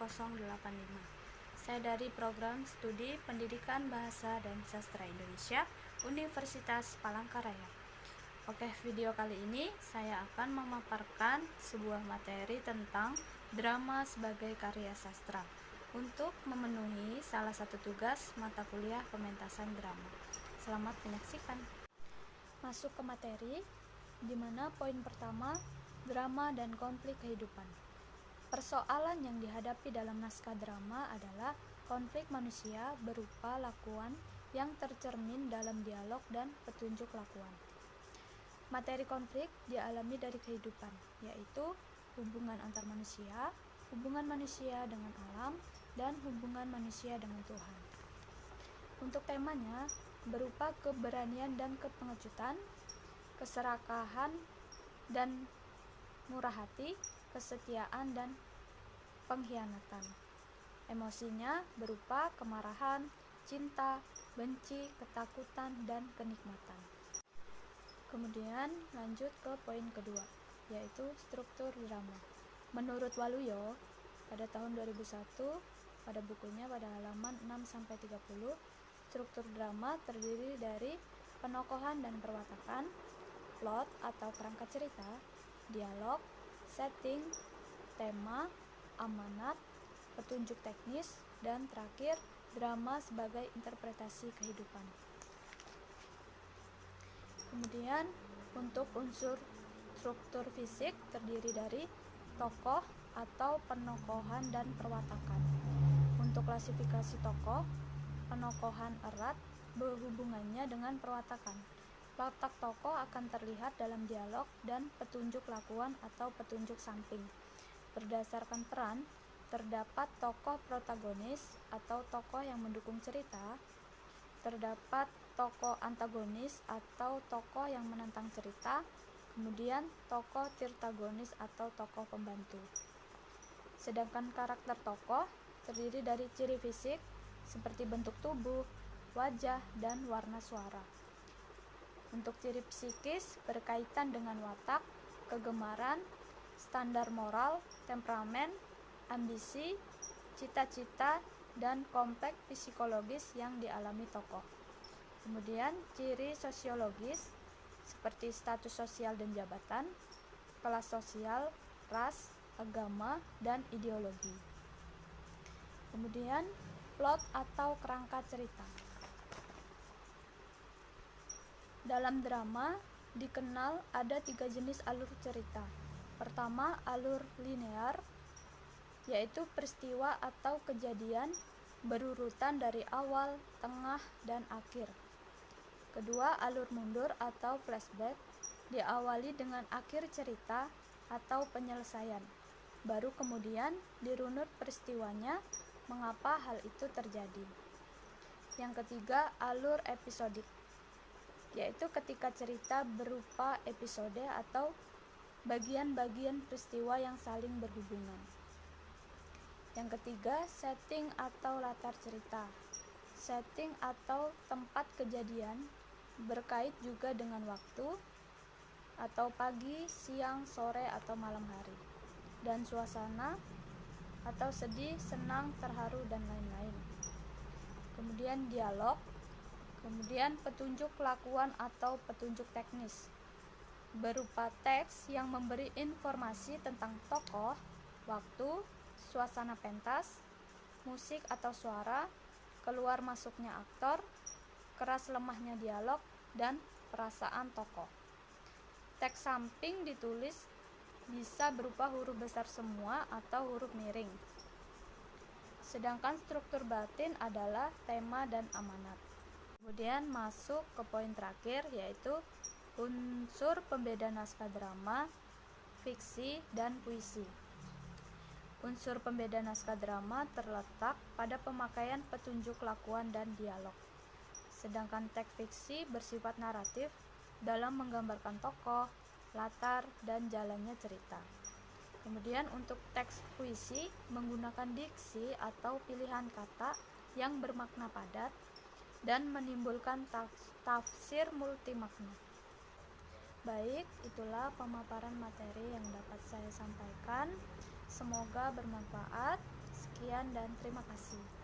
085. Saya dari Program Studi Pendidikan Bahasa dan Sastra Indonesia, Universitas Palangkaraya. Oke, video kali ini saya akan memaparkan sebuah materi tentang drama sebagai karya sastra untuk memenuhi salah satu tugas mata kuliah pementasan drama. Selamat menyaksikan. Masuk ke materi, di mana poin pertama, drama dan konflik kehidupan. Persoalan yang dihadapi dalam naskah drama adalah konflik manusia berupa lakuan yang tercermin dalam dialog dan petunjuk lakuan. Materi konflik dialami dari kehidupan, yaitu hubungan antar manusia, hubungan manusia dengan alam, dan hubungan manusia dengan Tuhan. Untuk temanya berupa keberanian dan kepengecutan, keserakahan dan murah hati, kesetiaan dan pengkhianatan. Emosinya berupa kemarahan, cinta, benci, ketakutan, dan kenikmatan. Kemudian lanjut ke poin kedua, yaitu struktur drama. Menurut Waluyo, pada tahun 2001, pada bukunya pada halaman 6-30, struktur drama terdiri dari penokohan dan perwatakan, plot atau kerangka cerita, dialog, setting, tema, amanat, petunjuk teknis, dan terakhir, drama sebagai interpretasi kehidupan. Kemudian, untuk unsur struktur fisik terdiri dari tokoh atau penokohan dan perwatakan. Untuk klasifikasi tokoh, penokohan erat berhubungannya dengan perwatakan. Watak tokoh akan terlihat dalam dialog dan petunjuk lakuan atau petunjuk samping. Berdasarkan peran, terdapat tokoh protagonis atau tokoh yang mendukung cerita, terdapat tokoh antagonis atau tokoh yang menentang cerita, kemudian tokoh tirtagonis atau tokoh pembantu. Sedangkan karakter tokoh terdiri dari ciri fisik seperti bentuk tubuh, wajah, dan warna suara. Untuk ciri psikis berkaitan dengan watak, kegemaran, standar moral, temperamen, ambisi, cita-cita, dan kompleks psikologis yang dialami tokoh. Kemudian ciri sosiologis seperti status sosial dan jabatan, kelas sosial, ras, agama, dan ideologi. Kemudian plot atau kerangka cerita. Dalam drama dikenal ada 3 jenis alur cerita. Pertama, alur linear, yaitu peristiwa atau kejadian berurutan dari awal, tengah, dan akhir. Kedua, alur mundur atau flashback, diawali dengan akhir cerita atau penyelesaian. Baru kemudian dirunut peristiwanya, mengapa hal itu terjadi. Yang ketiga, alur episodik, yaitu ketika cerita berupa episode atau bagian-bagian peristiwa yang saling berhubungan. Yang ketiga, setting atau latar cerita. Setting atau tempat kejadian berkait juga dengan waktu atau pagi, siang, sore, atau malam hari, dan suasana atau sedih, senang, terharu, dan lain-lain. Kemudian dialog, kemudian petunjuk lakuan atau petunjuk teknis berupa teks yang memberi informasi tentang tokoh, waktu, suasana pentas, musik atau suara, keluar masuknya aktor, keras lemahnya dialog, dan perasaan tokoh. Teks samping ditulis bisa berupa huruf besar semua atau huruf miring. Sedangkan struktur batin adalah tema dan amanat. Kemudian masuk ke poin terakhir, yaitu unsur pembeda naskah drama, fiksi, dan puisi. Unsur pembeda naskah drama terletak pada pemakaian petunjuk lakuan dan dialog. Sedangkan teks fiksi bersifat naratif dalam menggambarkan tokoh, latar, dan jalannya cerita. Kemudian untuk teks puisi menggunakan diksi atau pilihan kata yang bermakna padat dan menimbulkan tafsir multimakna. Baik, itulah pemaparan materi yang dapat saya sampaikan. Semoga bermanfaat. Sekian. Sekian dan terima kasih.